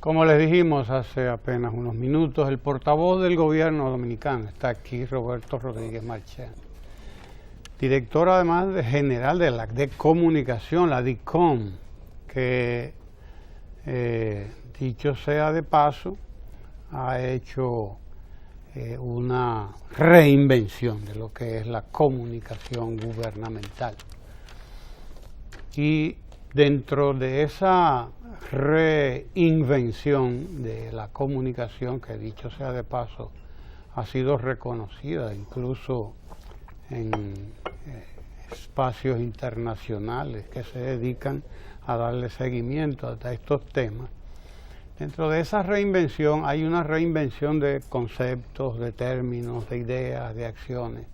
Como les dijimos hace apenas unos minutos, el portavoz del gobierno dominicano está aquí, Roberto Rodríguez Marchena, director además general de la de comunicación, la DICOM, que dicho sea de paso, ha hecho una reinvención de lo que es la comunicación gubernamental. Y dentro de esa reinvención de la comunicación, que dicho sea de paso, ha sido reconocida incluso en espacios internacionales que se dedican a darle seguimiento a estos temas. Dentro de esa reinvención hay una reinvención de conceptos, de términos, de ideas, de acciones.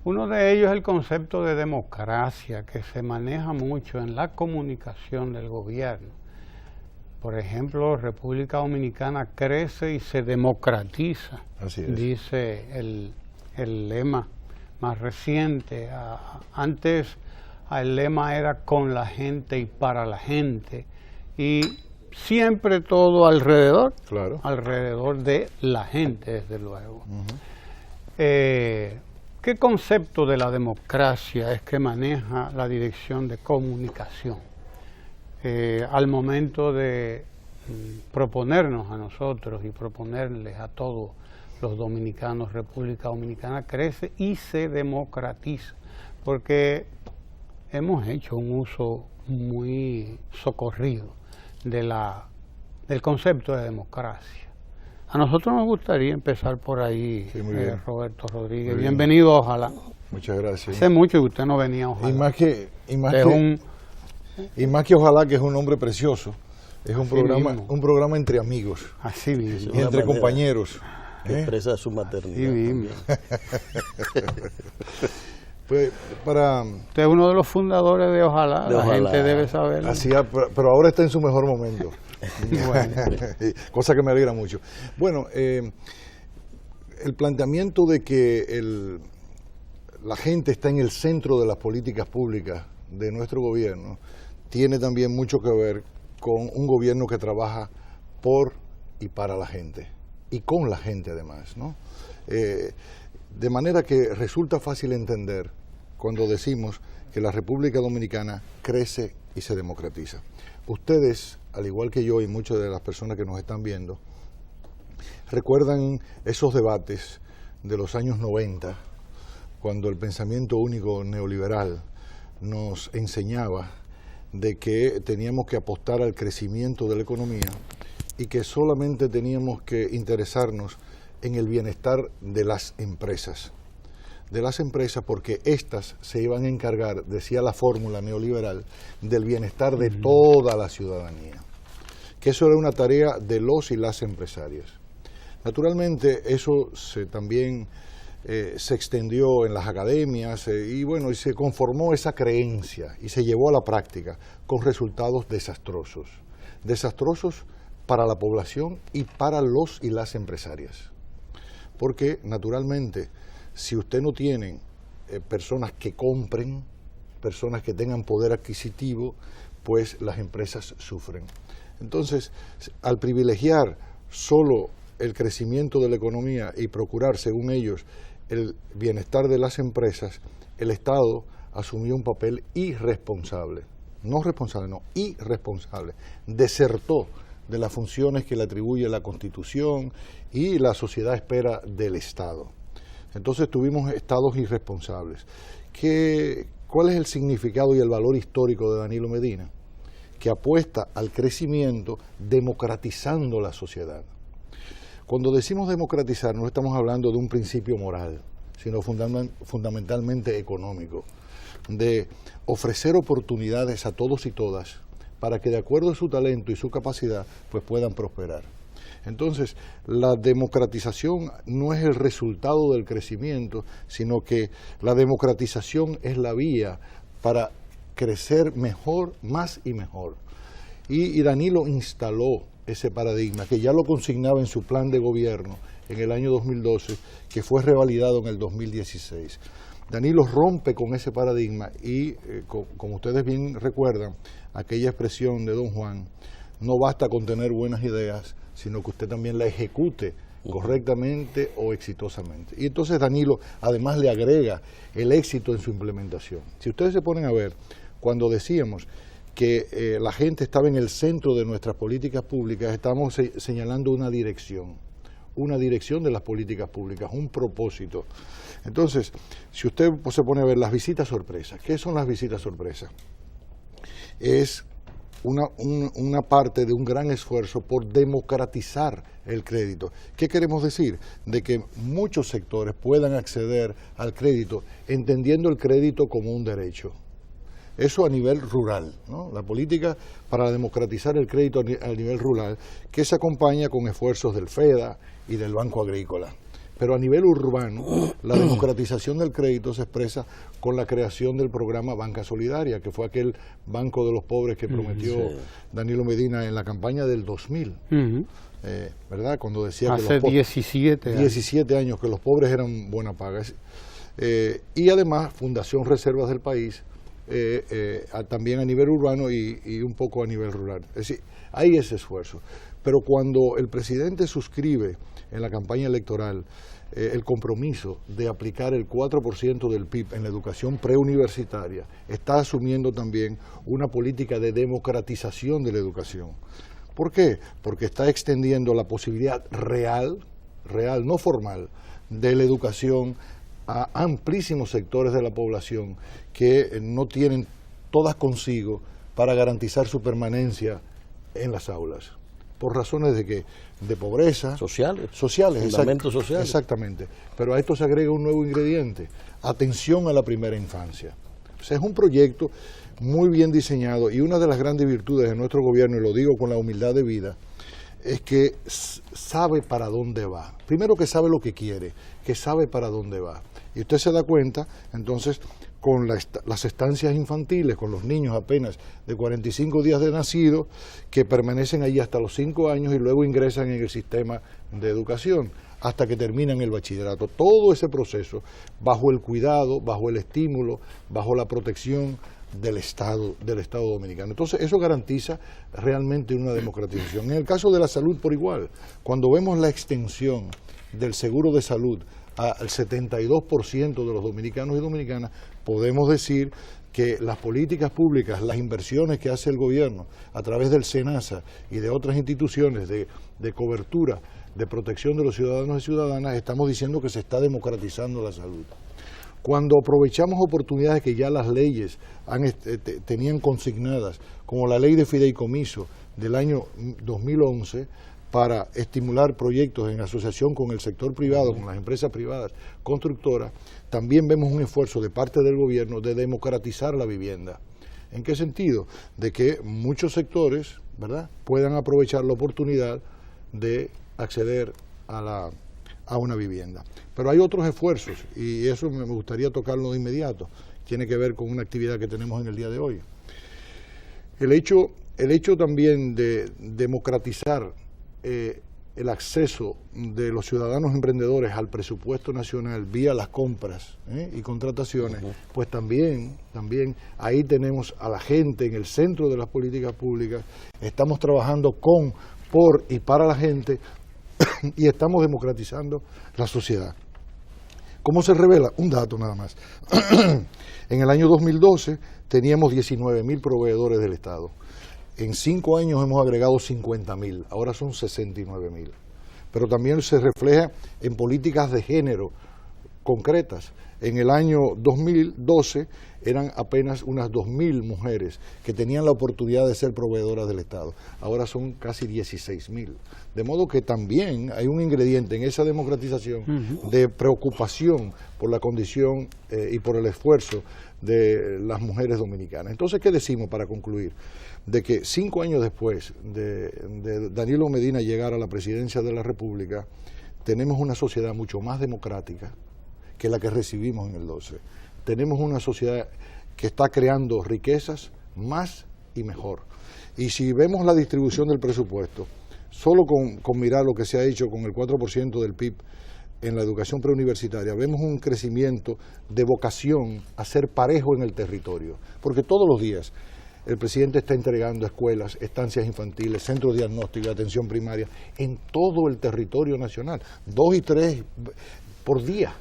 Uno de ellos es el concepto de democracia, que se maneja mucho en la comunicación del gobierno. Por ejemplo, República Dominicana crece y se democratiza, dice el lema más reciente. Antes el lema era con la gente y para la gente, y siempre todo alrededor, alrededor de la gente, desde luego. ¿Qué concepto de la democracia es que maneja la Dirección de Comunicación al momento de proponernos a nosotros y proponerles a todos los dominicanos? República Dominicana crece y se democratiza, porque hemos hecho un uso muy socorrido del concepto de democracia. A nosotros nos gustaría empezar por ahí, sí, Roberto Rodríguez. Muy bienvenido, ojalá. Muchas gracias. Hace mucho que usted no venía, ojalá. Y más que ojalá, que es un hombre precioso. Es un programa entre amigos. Así mismo. Y entre compañeros. Expresa su maternidad. Sí mismo. Pues usted es uno de los fundadores de Ojalá, la gente debe saberlo. Así, pero ahora está en su mejor momento. Bueno. Cosa que me alegra mucho. Bueno, el planteamiento de que la gente está en el centro de las políticas públicas de nuestro gobierno tiene también mucho que ver con un gobierno que trabaja por y para la gente, y con la gente además, ¿no? De manera que resulta fácil entender cuando decimos que la República Dominicana crece y se democratiza. Ustedes, al igual que yo y muchas de las personas que nos están viendo, recuerdan esos debates de los años 90, cuando el pensamiento único neoliberal nos enseñaba de que teníamos que apostar al crecimiento de la economía y que solamente teníamos que interesarnos en el bienestar de las empresas. Porque éstas se iban a encargar, decía la fórmula neoliberal, del bienestar de toda la ciudadanía. Que eso era una tarea de los y las empresarias. Naturalmente, eso también se extendió en las academias y se conformó esa creencia y se llevó a la práctica con resultados desastrosos. Desastrosos para la población y para los y las empresarias. Porque, naturalmente, si usted no tiene personas que compren, personas que tengan poder adquisitivo, pues las empresas sufren. Entonces, al privilegiar solo el crecimiento de la economía y procurar, según ellos, el bienestar de las empresas, el Estado asumió un papel irresponsable. No responsable, no, irresponsable. Desertó de las funciones que le atribuye la Constitución y la sociedad espera del Estado. Entonces tuvimos estados irresponsables. ¿Cuál es el significado y el valor histórico de Danilo Medina? Que apuesta al crecimiento democratizando la sociedad. Cuando decimos democratizar no estamos hablando de un principio moral, sino fundamentalmente económico, de ofrecer oportunidades a todos y todas para que de acuerdo a su talento y su capacidad pues puedan prosperar. Entonces, la democratización no es el resultado del crecimiento, sino que la democratización es la vía para crecer mejor, más y mejor. Y Danilo instaló ese paradigma, que ya lo consignaba en su plan de gobierno en el año 2012, que fue revalidado en el 2016. Danilo rompe con ese paradigma y, como ustedes bien recuerdan, aquella expresión de Don Juan, no basta con tener buenas ideas, sino que usted también la ejecute correctamente o exitosamente. Y entonces Danilo además le agrega el éxito en su implementación. Si ustedes se ponen a ver, cuando decíamos que la gente estaba en el centro de nuestras políticas públicas, estamos señalando una dirección de las políticas públicas, un propósito. Entonces, si usted se pone a ver las visitas sorpresas, ¿qué son las visitas sorpresas? Es una parte de un gran esfuerzo por democratizar el crédito. ¿Qué queremos decir? De que muchos sectores puedan acceder al crédito, entendiendo el crédito como un derecho. Eso a nivel rural, ¿no? La política para democratizar el crédito a nivel rural, que se acompaña con esfuerzos del FEDA y del Banco Agrícola. Pero a nivel urbano, la democratización del crédito se expresa con la creación del programa Banca Solidaria, que fue aquel banco de los pobres que prometió Danilo Medina en la campaña del 2000, ¿verdad? Cuando decía hace que 17 años que los pobres eran buena paga. Y además Fundación Reservas del País, también a nivel urbano y un poco a nivel rural. Es decir, hay ese esfuerzo. Pero cuando el presidente suscribe en la campaña electoral el compromiso de aplicar el 4% del PIB en la educación preuniversitaria, está asumiendo también una política de democratización de la educación. ¿Por qué? Porque está extendiendo la posibilidad real, no formal, de la educación a amplísimos sectores de la población que no tienen todas consigo para garantizar su permanencia en las aulas. Por razones de pobreza. Sociales. Fundamentos sociales. Exactamente. Pero a esto se agrega un nuevo ingrediente: atención a la primera infancia. O sea, es un proyecto muy bien diseñado, y una de las grandes virtudes de nuestro gobierno, y lo digo con la humildad de vida, es que sabe para dónde va. Primero, que sabe lo que quiere, que sabe para dónde va. Y usted se da cuenta, entonces, con las estancias infantiles, con los niños apenas de 45 días de nacido, que permanecen allí hasta los 5 años y luego ingresan en el sistema de educación, hasta que terminan el bachillerato. Todo ese proceso bajo el cuidado, bajo el estímulo, bajo la protección del Estado dominicano. Entonces, eso garantiza realmente una democratización. En el caso de la salud, por igual, cuando vemos la extensión del seguro de salud al 72% de los dominicanos y dominicanas, podemos decir que las políticas públicas, las inversiones que hace el gobierno a través del SENASA y de otras instituciones de cobertura, de protección de los ciudadanos y ciudadanas, estamos diciendo que se está democratizando la salud. Cuando aprovechamos oportunidades que ya las leyes tenían consignadas, como la ley de fideicomiso del año 2011, para estimular proyectos en asociación con el sector privado, con las empresas privadas constructoras, también vemos un esfuerzo de parte del gobierno de democratizar la vivienda. ¿En qué sentido? De que muchos sectores, ¿verdad?, puedan aprovechar la oportunidad de acceder a una vivienda. Pero hay otros esfuerzos, y eso me gustaría tocarlo de inmediato. Tiene que ver con una actividad que tenemos en el día de hoy. El hecho también de democratizar el acceso de los ciudadanos emprendedores al presupuesto nacional vía las compras y contrataciones, pues también ahí tenemos a la gente en el centro de las políticas públicas. Estamos trabajando con, por y para la gente y estamos democratizando la sociedad. ¿Cómo se revela? Un dato nada más. En el año 2012 teníamos 19.000 proveedores del Estado. En 5 años hemos agregado 50.000, ahora son 69.000. Pero también se refleja en políticas de género concretas. En el año 2012 eran apenas unas 2.000 mujeres que tenían la oportunidad de ser proveedoras del Estado. Ahora son casi 16.000. De modo que también hay un ingrediente en esa democratización de preocupación por la condición y por el esfuerzo de las mujeres dominicanas. Entonces, ¿qué decimos para concluir? De que 5 años después de Danilo Medina llegar a la presidencia de la República, tenemos una sociedad mucho más democrática que la que recibimos en el 12. Tenemos una sociedad que está creando riquezas más y mejor. Y si vemos la distribución del presupuesto, solo con mirar lo que se ha hecho con el 4% del PIB en la educación preuniversitaria, vemos un crecimiento de vocación a ser parejo en el territorio. Porque todos los días el presidente está entregando escuelas, estancias infantiles, centros de diagnóstico y atención primaria en todo el territorio nacional, 2 y 3 por día.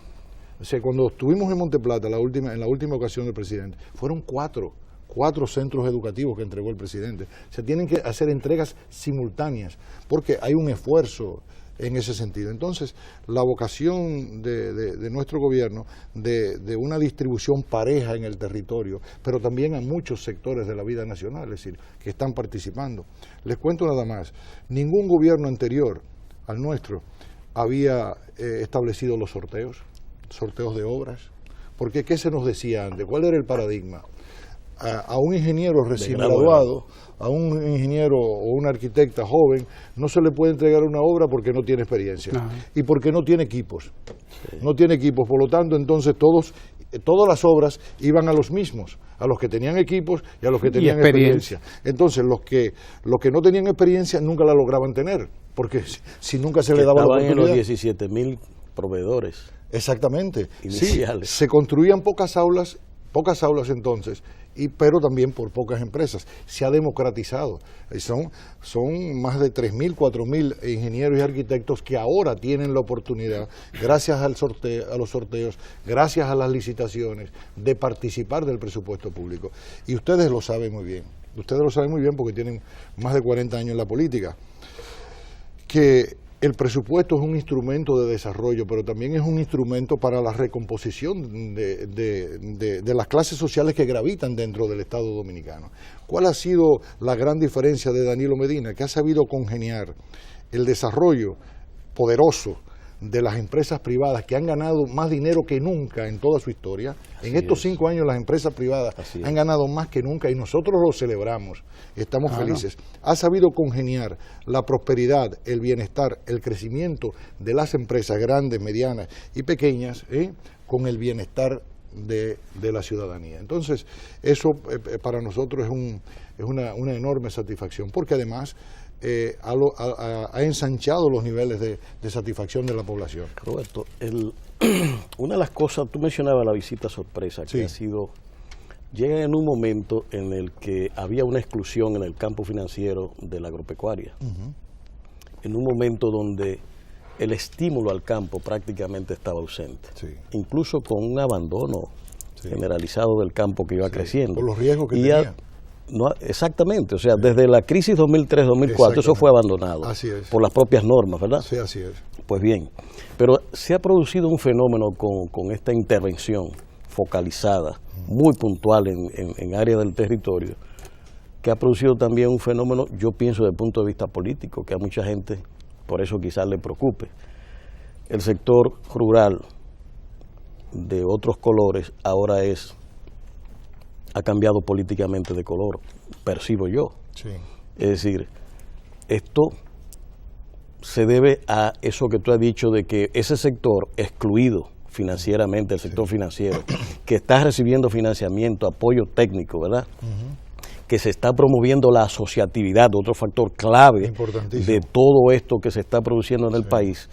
O sea, cuando estuvimos en Monteplata en la última ocasión del presidente, fueron cuatro centros educativos que entregó el presidente. Se tienen que hacer entregas simultáneas porque hay un esfuerzo en ese sentido. Entonces, la vocación de nuestro gobierno de una distribución pareja en el territorio, pero también a muchos sectores de la vida nacional, es decir, que están participando. Les cuento nada más, ningún gobierno anterior al nuestro había establecido los sorteos de obras, porque ¿qué se nos decía antes? ¿Cuál era el paradigma? A un ingeniero recién graduado, a un ingeniero o una arquitecta joven, no se le puede entregar una obra porque no tiene experiencia y porque no tiene equipos. No tiene equipos, por lo tanto, entonces todas las obras iban a los mismos, a los que tenían equipos y a los que tenían experiencia. Entonces, los que no tenían experiencia nunca la lograban tener, porque si nunca se le daba la oportunidad. En los 17.000 proveedores. Exactamente. Iniciales. Sí, se construían pocas aulas entonces, pero también por pocas empresas. Se ha democratizado. Son más de 3.000, 4.000 ingenieros y arquitectos que ahora tienen la oportunidad, gracias a los sorteos, gracias a las licitaciones, de participar del presupuesto público. Y ustedes lo saben muy bien. Ustedes lo saben muy bien porque tienen más de 40 años en la política. Que el presupuesto es un instrumento de desarrollo, pero también es un instrumento para la recomposición de las clases sociales que gravitan dentro del Estado dominicano. ¿Cuál ha sido la gran diferencia de Danilo Medina? Que ha sabido congeniar el desarrollo poderoso de las empresas privadas que han ganado más dinero que nunca en toda su historia. En estos 5 años las empresas privadas han ganado más que nunca y nosotros lo celebramos, estamos felices. Ha sabido congeniar la prosperidad, el bienestar, el crecimiento de las empresas grandes, medianas y pequeñas con el bienestar de la ciudadanía. Entonces, eso para nosotros es una enorme satisfacción, porque además ha ensanchado los niveles de satisfacción de la población. Roberto, una de las cosas, tú mencionabas la visita sorpresa, que llega en un momento en el que había una exclusión en el campo financiero de la agropecuaria, en un momento donde el estímulo al campo prácticamente estaba ausente, incluso con un abandono generalizado del campo que iba creciendo. Por los riesgos que tenía. No, exactamente, o sea, desde la crisis 2003-2004 eso fue abandonado por las propias normas, ¿verdad? Sí, así es. Pues bien, pero se ha producido un fenómeno con esta intervención focalizada, muy puntual en áreas del territorio, que ha producido también un fenómeno, yo pienso desde el punto de vista político, que a mucha gente por eso quizás le preocupe. El sector rural de otros colores ahora ha cambiado políticamente de color, percibo yo. Es decir, esto se debe a eso que tú has dicho de que ese sector excluido financieramente, el sector financiero, que está recibiendo financiamiento, apoyo técnico, ¿verdad? Que se está promoviendo la asociatividad, otro factor clave de todo esto que se está produciendo en el país,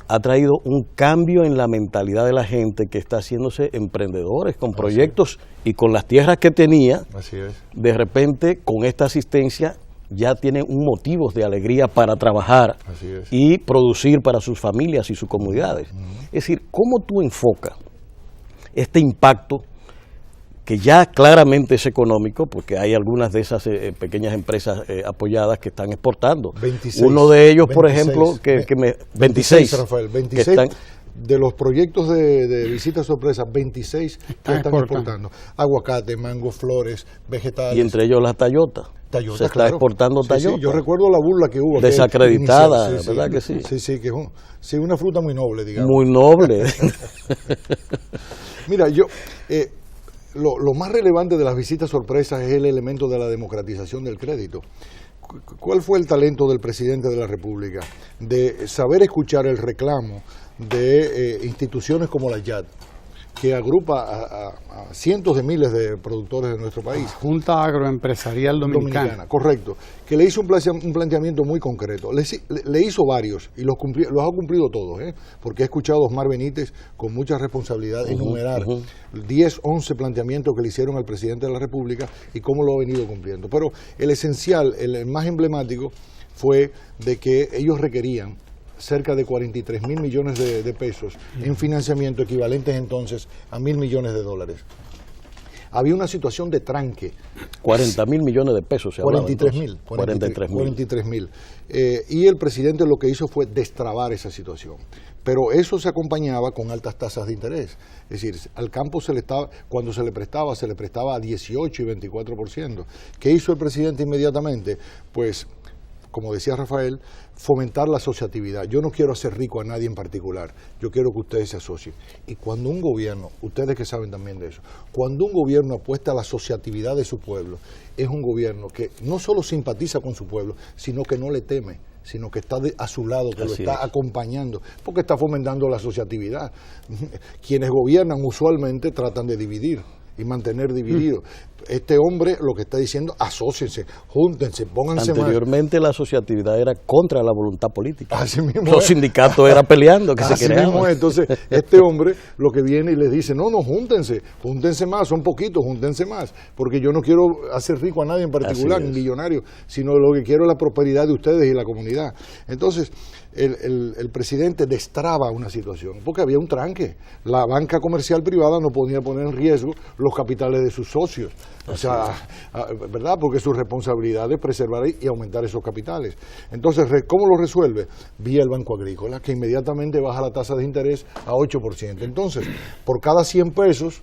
ha traído un cambio en la mentalidad de la gente que está haciéndose emprendedores con proyectos y con las tierras que tenía, de repente con esta asistencia ya tienen un motivo de alegría para trabajar y producir para sus familias y sus comunidades. Es decir, ¿cómo tú enfocas este impacto que ya claramente es económico, porque hay algunas de esas pequeñas empresas apoyadas que están exportando? 26, uno de ellos, por ejemplo, 26, Rafael, 26 de los proyectos de visita sorpresa, 26 que están exportando. Aguacate, mango, flores, vegetales. Y entre ellos la Toyota. Se está exportando Toyota. Yo recuerdo la burla que hubo. Desacreditada, ¿verdad que sí? Sí, que es una fruta muy noble, digamos. Muy noble. Mira, lo más relevante de las visitas sorpresas es el elemento de la democratización del crédito. ¿Cuál fue el talento del presidente de la República? De saber escuchar el reclamo de instituciones como la YAD, que agrupa a cientos de miles de productores de nuestro país. Junta Agroempresarial Dominicana. Correcto, que le hizo un planteamiento muy concreto. Le hizo varios y los ha cumplido todos, porque he escuchado a Osmar Benítez con mucha responsabilidad enumerar 10, 11 planteamientos que le hicieron al presidente de la República y cómo lo ha venido cumpliendo. Pero el esencial, el más emblemático, fue de que ellos requerían cerca de 43.000 millones de pesos en financiamiento, equivalentes entonces a 1.000 millones de dólares. Había una situación de tranque. 40.000 millones de pesos se hablaba. 43.000. Y el presidente lo que hizo fue destrabar esa situación. Pero eso se acompañaba con altas tasas de interés. Es decir, al campo cuando se le prestaba a 18 y 24%. ¿Qué hizo el presidente inmediatamente? Pues, como decía Rafael, fomentar la asociatividad. Yo no quiero hacer rico a nadie en particular, yo quiero que ustedes se asocien. Y cuando un gobierno, ustedes que saben también de eso, cuando un gobierno apuesta a la asociatividad de su pueblo, es un gobierno que no solo simpatiza con su pueblo, sino que no le teme, sino que está a su lado, que lo está acompañando, porque está fomentando la asociatividad. Quienes gobiernan usualmente tratan de dividir y mantener dividido. Este hombre lo que está diciendo, asóciense, júntense, pónganse Anteriormente la asociatividad era contra la voluntad política. Así mismo los sindicatos eran peleando que así se creaban. Mismo es. Entonces, este hombre lo que viene y les dice, no, júntense más, son poquitos, júntense más, porque yo no quiero hacer rico a nadie en particular, ni millonario, sino lo que quiero es la prosperidad de ustedes y la comunidad. Entonces, el presidente destraba una situación, porque había un tranque. La banca comercial privada no podía poner en riesgo los capitales de sus socios. O sea, ¿verdad? Porque su responsabilidad es preservar y aumentar esos capitales. Entonces, ¿cómo lo resuelve? Vía el Banco Agrícola, que inmediatamente baja la tasa de interés a 8%. Entonces, por cada 100 pesos,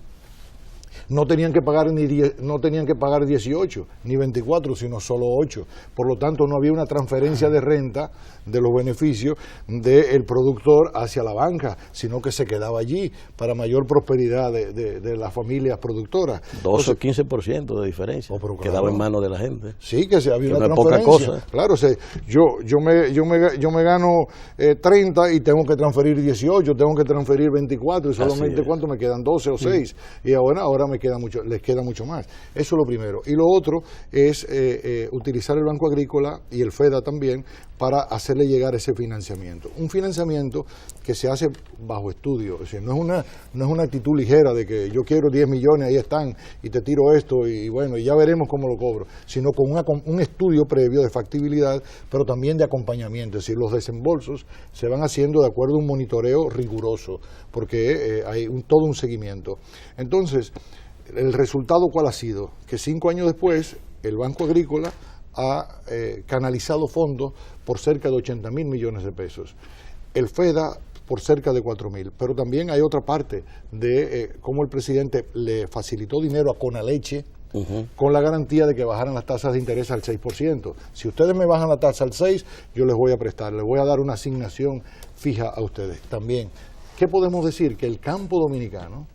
no tenían que pagar 18 ni 24, sino solo 8. Por lo tanto, no había una transferencia de renta de los beneficios del productor hacia la banca, sino que se quedaba allí para mayor prosperidad de las familias productoras. 12 o 15% de diferencia. Quedaba en manos de la gente. Sí, que había una transferencia. Poca cosa. Claro, yo me gano 30 y tengo que transferir 18, tengo que transferir 24 y solamente ¿cuánto me quedan? 12 o 6. Y ahora les queda mucho más. Eso es lo primero. Y lo otro es utilizar el Banco Agrícola y el FEDA también para hacerle llegar ese financiamiento. Un financiamiento que se hace bajo estudio. Es decir, no es una actitud ligera de que yo quiero 10 millones, ahí están, y te tiro esto, y bueno, y ya veremos cómo lo cobro. Sino con un estudio previo de factibilidad, pero también de acompañamiento. Es decir, los desembolsos se van haciendo de acuerdo a un monitoreo riguroso, porque hay todo un seguimiento. Entonces, ¿el resultado cuál ha sido? Que 5 años después, el Banco Agrícola ha canalizado fondos por cerca de 80.000 millones de pesos. El FEDA por cerca de 4.000. Pero también hay otra parte de cómo el presidente le facilitó dinero a Conaleche con la garantía de que bajaran las tasas de interés al 6%. Si ustedes me bajan la tasa al 6%, yo les voy a prestar, les voy a dar una asignación fija a ustedes. También, ¿qué podemos decir? Que el campo dominicano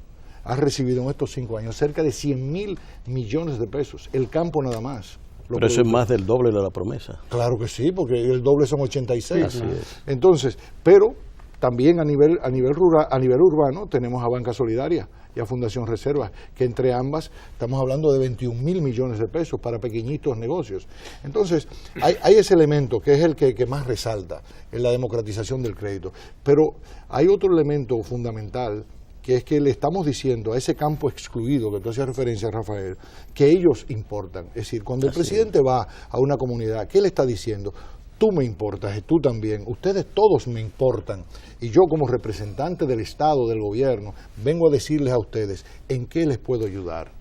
ha recibido en estos 5 años cerca de 100.000 millones de pesos, el campo nada más. Pero eso es más del doble de la promesa. Claro que sí, porque el doble son 86. Así es. Entonces, pero también a nivel rural, a nivel urbano, tenemos a Banca Solidaria y a Fundación Reservas, que entre ambas estamos hablando de 21.000 millones de pesos para pequeñitos negocios. Entonces, hay ese elemento que es el que más resalta en la democratización del crédito. Pero hay otro elemento fundamental, que es que le estamos diciendo a ese campo excluido, que tú hacías referencia, Rafael, que ellos importan. Es decir, cuando el presidente va a una comunidad, ¿qué le está diciendo? Tú me importas, y tú también, ustedes todos me importan. Y yo como representante del Estado, del gobierno, vengo a decirles a ustedes en qué les puedo ayudar.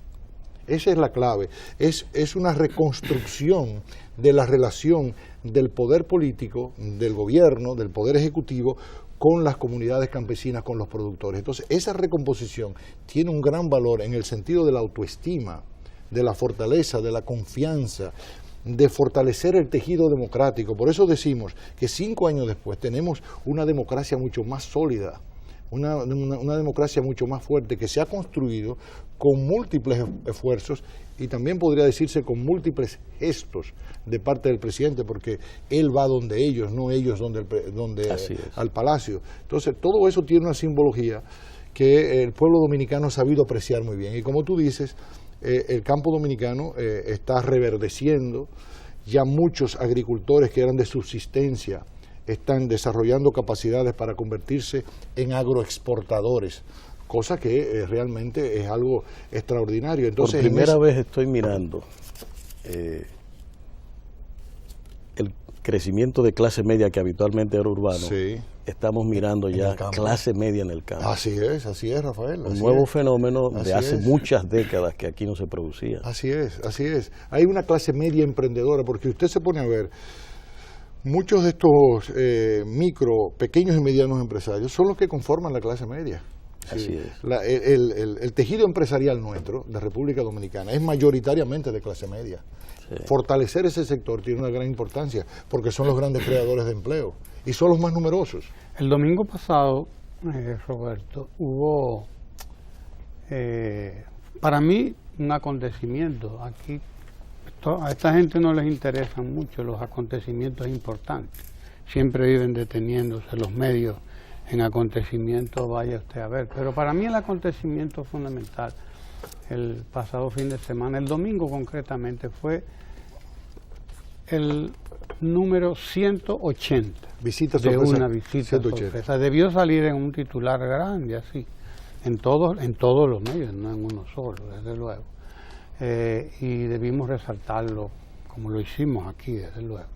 Esa es la clave. Es una reconstrucción de la relación del poder político, del gobierno, del poder ejecutivo, con las comunidades campesinas, con los productores. Entonces, esa recomposición tiene un gran valor en el sentido de la autoestima, de la fortaleza, de la confianza, de fortalecer el tejido democrático. Por eso decimos que 5 años después tenemos una democracia mucho más sólida, una democracia mucho más fuerte, que se ha construido con múltiples esfuerzos y también podría decirse con múltiples gestos de parte del presidente, porque él va donde ellos, no ellos donde al palacio. Entonces, todo eso tiene una simbología que el pueblo dominicano ha sabido apreciar muy bien. Y como tú dices, el campo dominicano está reverdeciendo. Ya muchos agricultores que eran de subsistencia están desarrollando capacidades para convertirse en agroexportadores, cosa que realmente es algo extraordinario. Entonces, por primera vez estoy mirando el crecimiento de clase media que habitualmente era urbano. Sí. Estamos mirando ya clase media en el campo. Así es, Rafael. Un nuevo fenómeno de hace muchas décadas que aquí no se producía. Así es. Hay una clase media emprendedora, porque usted se pone a ver, muchos de estos pequeños y medianos empresarios son los que conforman la clase media. Así es. El tejido empresarial nuestro, de República Dominicana, es mayoritariamente de clase media. Sí. Fortalecer ese sector tiene una gran importancia, porque son los grandes creadores de empleo y son los más numerosos. El domingo pasado, Roberto, hubo para mí un acontecimiento. Aquí a esta gente no les interesan mucho los acontecimientos importantes. Siempre viven deteniéndose los medios en acontecimientos, vaya usted a ver. Pero para mí el acontecimiento fundamental el pasado fin de semana, el domingo concretamente, fue el número 180 visita de sorpresa, una visita 180. sorpresa. Debió salir en un titular grande, así, en todos los medios, no en uno solo, desde luego. Y debimos resaltarlo como lo hicimos aquí, desde luego.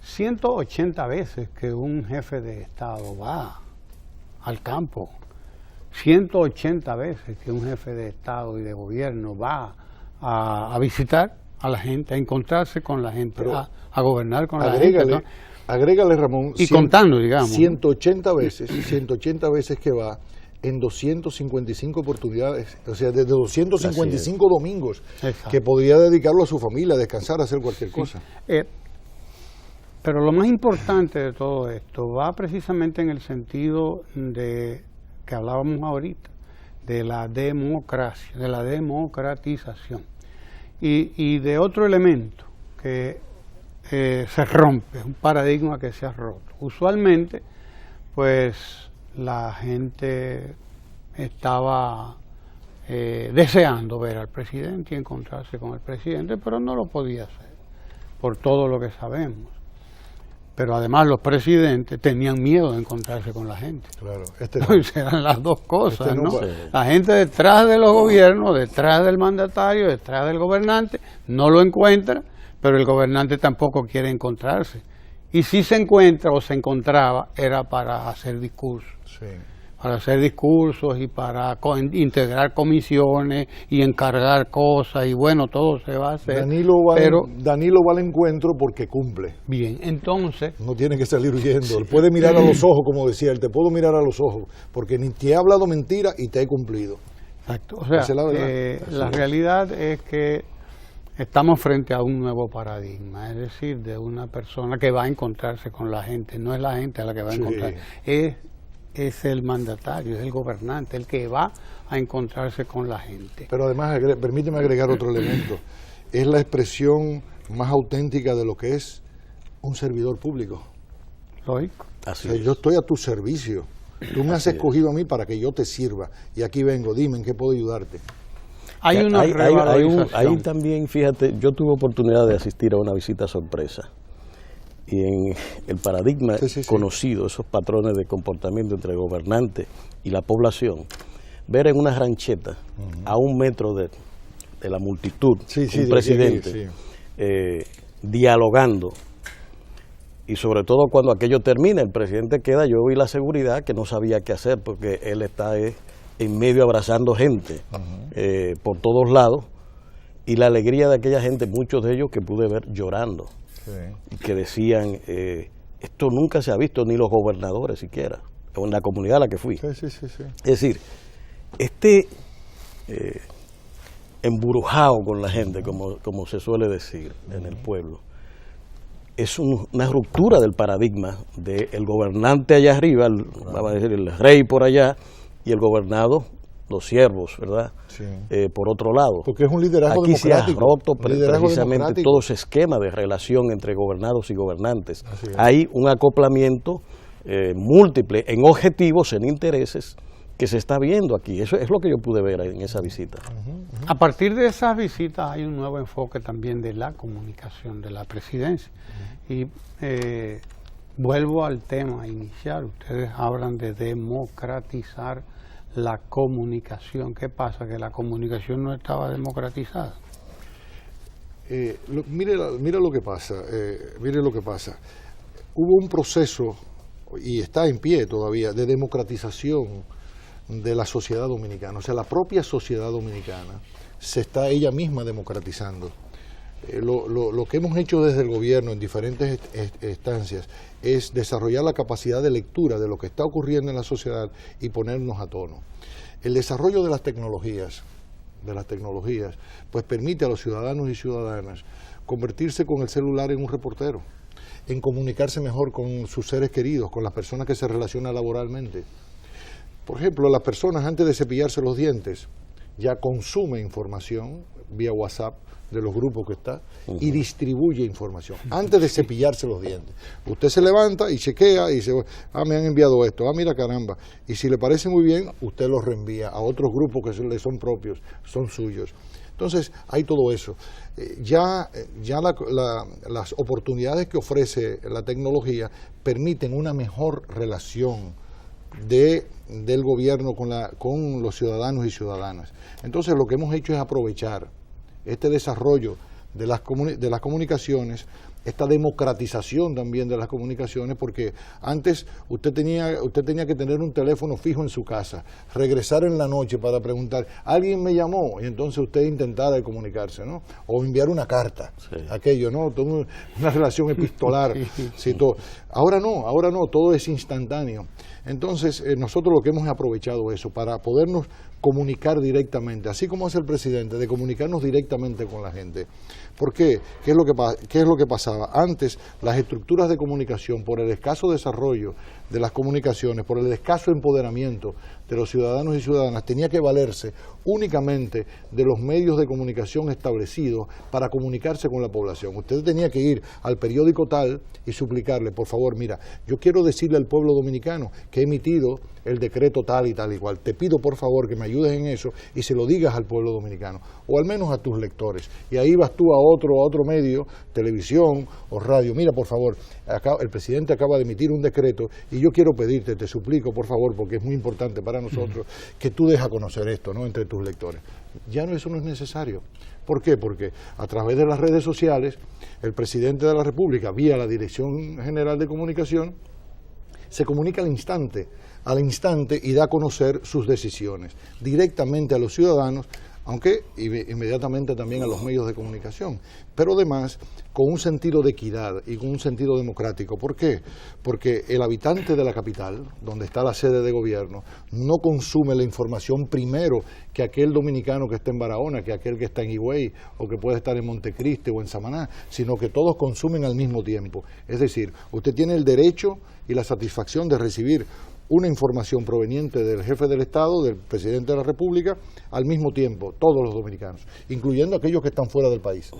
180 veces que un jefe de Estado va al campo, 180 veces que un jefe de Estado y de gobierno va a visitar a la gente, a encontrarse con la gente, a gobernar con la gente, ¿no? Agrégale, Ramón, y contando, digamos, 180 veces que va en 255 oportunidades, o sea, desde 255 domingos, exacto, que podría dedicarlo a su familia, a descansar, a hacer cualquier cosa. Pero lo más importante de todo esto va precisamente en el sentido de que hablábamos ahorita, de la democracia, de la democratización, y de otro elemento que se rompe, un paradigma que se ha roto. Usualmente, pues la gente estaba deseando ver al presidente y encontrarse con el presidente, pero no lo podía hacer, por todo lo que sabemos. Pero además los presidentes tenían miedo de encontrarse con la gente. Claro, Entonces eran las dos cosas, ¿no? La gente detrás de los gobiernos, detrás del mandatario, detrás del gobernante, no lo encuentra, pero el gobernante tampoco quiere encontrarse. Y si se encuentra o se encontraba, era para hacer discursos. Sí. Para hacer discursos y para integrar comisiones y encargar cosas, y bueno, todo se va a hacer. Danilo va al encuentro porque cumple. Bien, entonces... No tiene que salir huyendo, sí, él puede mirar a los ojos, como decía él, te puedo mirar a los ojos, porque ni te he hablado mentira y te he cumplido. Exacto, o sea, la realidad es que estamos frente a un nuevo paradigma, es decir, de una persona que va a encontrarse con la gente, no es la gente a la que va a encontrar, es el mandatario, es el gobernante, el que va a encontrarse con la gente. Pero además, permíteme agregar otro elemento, es la expresión más auténtica de lo que es un servidor público. Lógico. Así es. Yo estoy a tu servicio, tú me has escogido a mí para que yo te sirva, y aquí vengo, dime en qué puedo ayudarte. Ahí también, fíjate, yo tuve oportunidad de asistir a una visita sorpresa. Y en el paradigma conocido, esos patrones de comportamiento entre el gobernante y la población, ver en una rancheta, a 1 metro de la multitud, un presidente dialogando, y sobre todo cuando aquello termina, el presidente queda, yo vi la seguridad que no sabía qué hacer, porque él está en medio abrazando gente por todos lados, y la alegría de aquella gente, muchos de ellos que pude ver llorando. Y que decían, esto nunca se ha visto, ni los gobernadores siquiera, o en la comunidad a la que fui. Es decir, embrujado con la gente, como se suele decir en el pueblo, es una ruptura del paradigma del gobernante allá arriba, vamos a decir el rey por allá, y el gobernado, los siervos, ¿verdad? Sí. Por otro lado. Porque es un liderazgo aquí democrático. Se ha roto precisamente todo ese esquema de relación entre gobernados y gobernantes. Hay un acoplamiento múltiple en objetivos, en intereses, que se está viendo aquí. Eso es lo que yo pude ver en esa visita. A partir de esas visitas hay un nuevo enfoque también de la comunicación de la presidencia. Y vuelvo al tema inicial. Ustedes hablan de democratizar la comunicación. ¿Qué pasa? Que la comunicación no estaba democratizada. Mire lo que pasa. Mire lo que pasa. Hubo un proceso, y está en pie todavía, de democratización de la sociedad dominicana. O sea, la propia sociedad dominicana se está ella misma democratizando. Lo que hemos hecho desde el gobierno en diferentes instancias es desarrollar la capacidad de lectura de lo que está ocurriendo en la sociedad y ponernos a tono. El desarrollo de las tecnologías, pues permite a los ciudadanos y ciudadanas convertirse con el celular en un reportero, en comunicarse mejor con sus seres queridos, con las personas que se relacionan laboralmente. Por ejemplo, las personas antes de cepillarse los dientes ya consumen información vía WhatsApp de los grupos que está y distribuye información antes de cepillarse los dientes. Usted se levanta y chequea y dice, me han enviado esto, mira caramba, y si le parece muy bien, usted los reenvía a otros grupos que le son propios, son suyos. Entonces, hay todo eso. Las oportunidades que ofrece la tecnología permiten una mejor relación del gobierno con los ciudadanos y ciudadanas. Entonces, lo que hemos hecho es aprovechar este desarrollo de las comunicaciones, esta democratización también de las comunicaciones, porque antes usted tenía que tener un teléfono fijo en su casa, regresar en la noche para preguntar, alguien me llamó, y entonces usted intentara comunicarse, ¿no? O enviar una carta, aquello, ¿no? Toda una relación epistolar. Sí, todo. Ahora no, todo es instantáneo. Entonces, nosotros lo que hemos aprovechado eso para podernos comunicar directamente, así como hace el presidente, de comunicarnos directamente con la gente. ¿Por qué? ¿Qué es lo que pasaba? Antes, las estructuras de comunicación, por el escaso desarrollo de las comunicaciones, por el escaso empoderamiento de los ciudadanos y ciudadanas, tenía que valerse únicamente de los medios de comunicación establecidos para comunicarse con la población. Usted tenía que ir al periódico tal y suplicarle, por favor, mira, yo quiero decirle al pueblo dominicano que he emitido el decreto tal y tal y cual. Te pido por favor que me ayudes en eso y se lo digas al pueblo dominicano, o al menos a tus lectores. Y ahí vas tú a otro medio, televisión o radio. Mira, por favor, el presidente acaba de emitir un decreto y yo quiero pedirte, te suplico, por favor, porque es muy importante para nosotros, que tú dejes a conocer esto, ¿no?, entre tus lectores. Ya eso no es necesario. ¿Por qué? Porque a través de las redes sociales, el presidente de la República, vía la Dirección General de Comunicación, se comunica al instante y da a conocer sus decisiones directamente a los ciudadanos, aunque inmediatamente también a los medios de comunicación, pero además con un sentido de equidad y con un sentido democrático. ¿Por qué? Porque el habitante de la capital, donde está la sede de gobierno, no consume la información primero que aquel dominicano que está en Barahona, que aquel que está en Higüey, o que puede estar en Montecristi o en Samaná, sino que todos consumen al mismo tiempo. Es decir, usted tiene el derecho y la satisfacción de recibir una información proveniente del jefe del Estado, del presidente de la República, al mismo tiempo, todos los dominicanos, incluyendo aquellos que están fuera del país.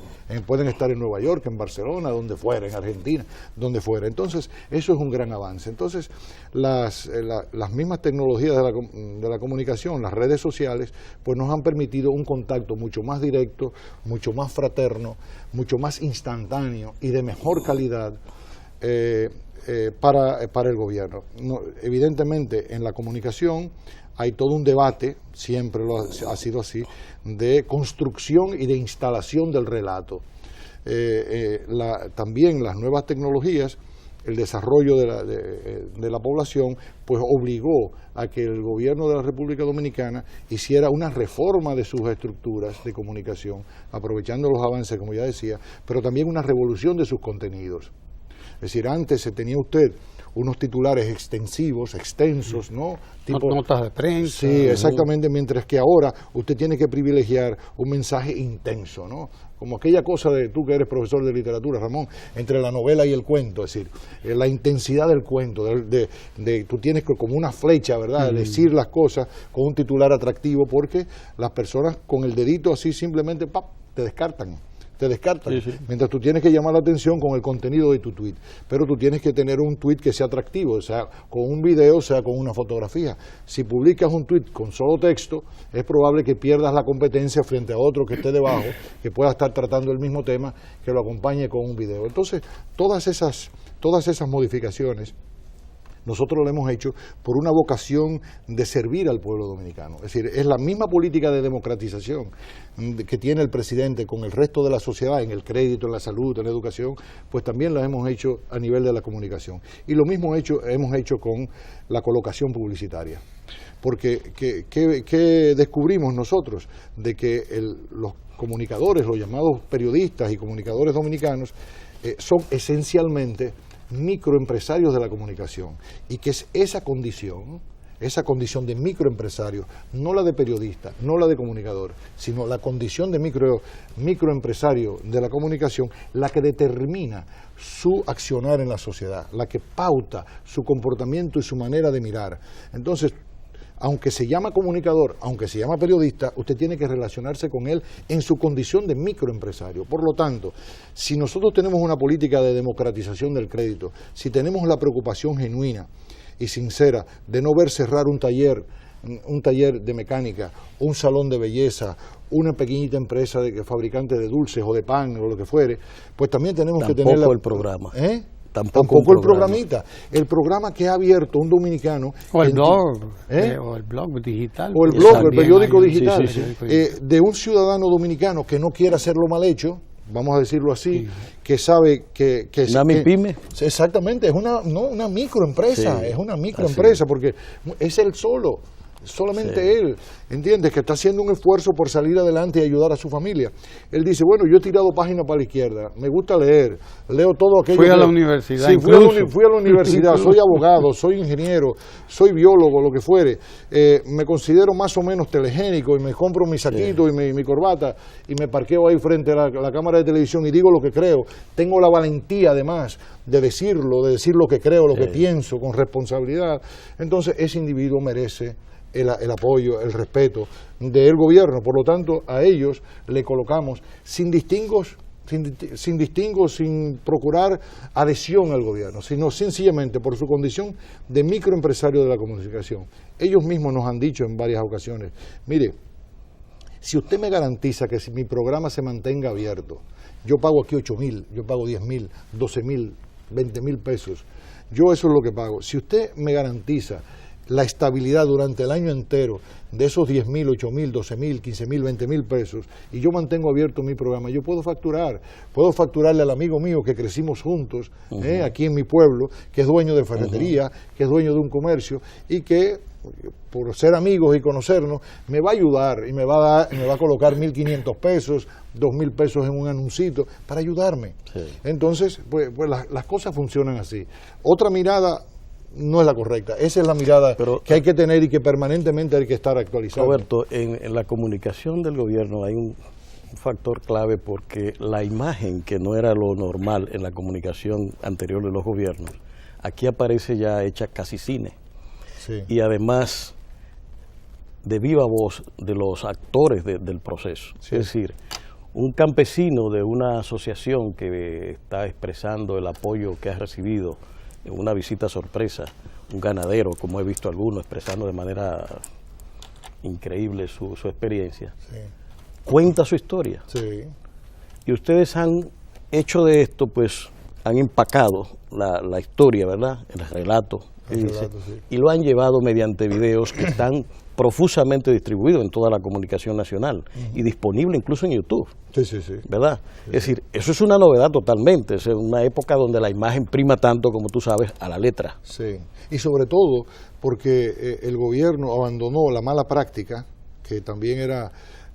Pueden estar en Nueva York, en Barcelona, donde fuera, en Argentina, donde fuera. Entonces, eso es un gran avance. Entonces, las mismas tecnologías de la comunicación, las redes sociales, pues nos han permitido un contacto mucho más directo, mucho más fraterno, mucho más instantáneo y de mejor calidad para el gobierno. Evidentemente, en la comunicación hay todo un debate, siempre ha sido así, de construcción y de instalación del relato. También las nuevas tecnologías, el desarrollo de la población, pues obligó a que el gobierno de la República Dominicana hiciera una reforma de sus estructuras de comunicación, aprovechando los avances, como ya decía, pero también una revolución de sus contenidos. Es decir, antes se tenía usted unos titulares extensos, ¿no? Tipo, notas de prensa. Sí, exactamente, mientras que ahora usted tiene que privilegiar un mensaje intenso, ¿no? Como aquella cosa de tú que eres profesor de literatura, Ramón, entre la novela y el cuento, es decir, la intensidad del cuento, tú tienes que, como una flecha, ¿verdad?, decir las cosas con un titular atractivo, porque las personas con el dedito así simplemente te descartan. te descartan. Sí, sí. Mientras tú tienes que llamar la atención con el contenido de tu tweet, pero tú tienes que tener un tweet que sea atractivo, o sea con un video, sea con una fotografía. Si publicas un tweet con solo texto, es probable que pierdas la competencia frente a otro que esté debajo, que pueda estar tratando el mismo tema, que lo acompañe con un video. Entonces, todas esas modificaciones nosotros lo hemos hecho por una vocación de servir al pueblo dominicano. Es decir, es la misma política de democratización que tiene el presidente con el resto de la sociedad en el crédito, en la salud, en la educación, pues también la hemos hecho a nivel de la comunicación. Y lo mismo hemos hecho con la colocación publicitaria. Porque, ¿qué descubrimos nosotros? De que los comunicadores, los llamados periodistas y comunicadores dominicanos, son esencialmente microempresarios de la comunicación, y que es esa condición de microempresario, no la de periodista, no la de comunicador, sino la condición de microempresario de la comunicación, la que determina su accionar en la sociedad, la que pauta su comportamiento y su manera de mirar. Entonces, aunque se llama comunicador, aunque se llama periodista, usted tiene que relacionarse con él en su condición de microempresario. Por lo tanto, si nosotros tenemos una política de democratización del crédito, si tenemos la preocupación genuina y sincera de no ver cerrar un taller de mecánica, un salón de belleza, una pequeñita empresa de fabricante de dulces o de pan o lo que fuere, pues también tenemos que tener el programa. Tampoco el programita. El programa que ha abierto un dominicano. O el blog, o el blog digital. O el blog, el periódico digital. Sí, sí. De un ciudadano dominicano que no quiere hacerlo mal hecho, vamos a decirlo así, que sabe que ¿Una MIPYME? Exactamente, es una microempresa, es una microempresa, porque es él solo. Solamente él, ¿entiendes? Que está haciendo un esfuerzo por salir adelante y ayudar a su familia. Él dice, bueno, yo he tirado página para la izquierda, me gusta leer, leo todo aquello. Fui a la universidad. Sí, fui a la universidad, soy abogado, soy ingeniero, soy biólogo, lo que fuere. Me considero más o menos telegénico y me compro mi saquito y mi corbata y me parqueo ahí frente a la cámara de televisión y digo lo que creo. Tengo la valentía, además, de decir lo que creo, lo que pienso, con responsabilidad. Entonces, ese individuo merece el apoyo, el respeto del gobierno. Por lo tanto, a ellos le colocamos sin distingos, sin procurar adhesión al gobierno, sino sencillamente por su condición de microempresario de la comunicación. Ellos mismos nos han dicho en varias ocasiones, mire, si usted me garantiza que si mi programa se mantenga abierto, yo pago aquí 8,000, yo pago 10,000, 12,000, 20,000 pesos, yo eso es lo que pago. Si usted me garantiza la estabilidad durante el año entero de esos 10,000, 8,000, 12,000, 15,000, 20,000 pesos, y yo mantengo abierto mi programa, yo puedo facturarle al amigo mío que crecimos juntos, aquí en mi pueblo, que es dueño de ferretería, que es dueño de un comercio, y que por ser amigos y conocernos, me va a ayudar y me va a colocar 1,500 pesos, 2,000 pesos en un anuncito para ayudarme. Sí. Entonces, pues las cosas funcionan así. Otra mirada no es la correcta. Esa es la mirada que hay que tener y que permanentemente hay que estar actualizando. Roberto, en la comunicación del gobierno hay un factor clave, porque la imagen, que no era lo normal en la comunicación anterior de los gobiernos, aquí aparece ya hecha casi cine. Sí. Y además de viva voz de los actores del proceso. Sí. Es decir, un campesino de una asociación que está expresando el apoyo que ha recibido en una visita sorpresa, un ganadero, como he visto algunos, expresando de manera increíble su experiencia, cuenta su historia. Sí. Y ustedes han hecho de esto, pues, han empacado la historia, ¿verdad?, el relato, y lo han llevado mediante videos que están profusamente distribuidos en toda la comunicación nacional y disponible incluso en YouTube. ¿Verdad? Es decir, eso es una novedad totalmente. Es una época donde la imagen prima tanto, como tú sabes, a la letra. Sí, y sobre todo porque el gobierno abandonó la mala práctica, que también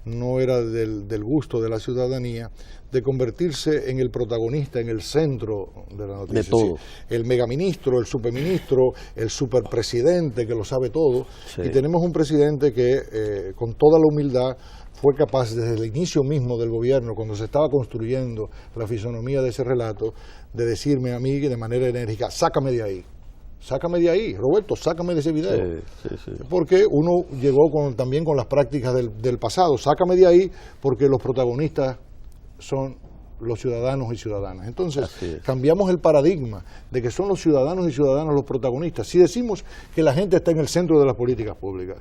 no era del gusto de la ciudadanía, de convertirse en el protagonista, en el centro de la noticia. De todo. El megaministro, el superministro, el superpresidente que lo sabe todo. Sí. Y tenemos un presidente que, con toda la humildad, fue capaz desde el inicio mismo del gobierno, cuando se estaba construyendo la fisonomía de ese relato, de decirme a mí de manera enérgica, sácame de ahí, Roberto, sácame de ese video. Sí. Porque uno llegó también con las prácticas del pasado, sácame de ahí porque los protagonistas son los ciudadanos y ciudadanas. Entonces, cambiamos el paradigma de que son los ciudadanos y ciudadanas los protagonistas. Si decimos que la gente está en el centro de las políticas públicas,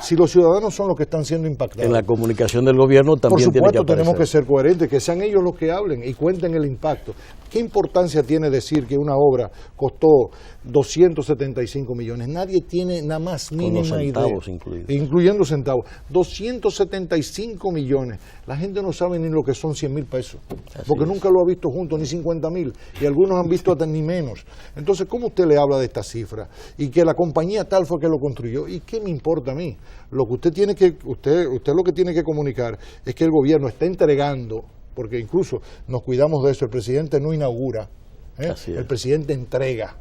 si los ciudadanos son los que están siendo impactados. En la comunicación del gobierno también tiene que aparecer. Por supuesto, tenemos que ser coherentes, que sean ellos los que hablen y cuenten el impacto. ¿Qué importancia tiene decir que una obra costó 275 millones? Nadie tiene nada más mínima idea. Incluyendo centavos. 275 millones. La gente no sabe ni lo que son 100.000 pesos. Porque nunca lo ha visto junto, ni 50.000. Y algunos han visto hasta ni menos. Entonces, ¿cómo usted le habla de esta cifra? Y que la compañía tal fue que lo construyó. ¿Y qué me importa a mí? Lo que usted lo que tiene que comunicar es que el gobierno está entregando, porque incluso nos cuidamos de eso, el presidente no inaugura, el presidente entrega,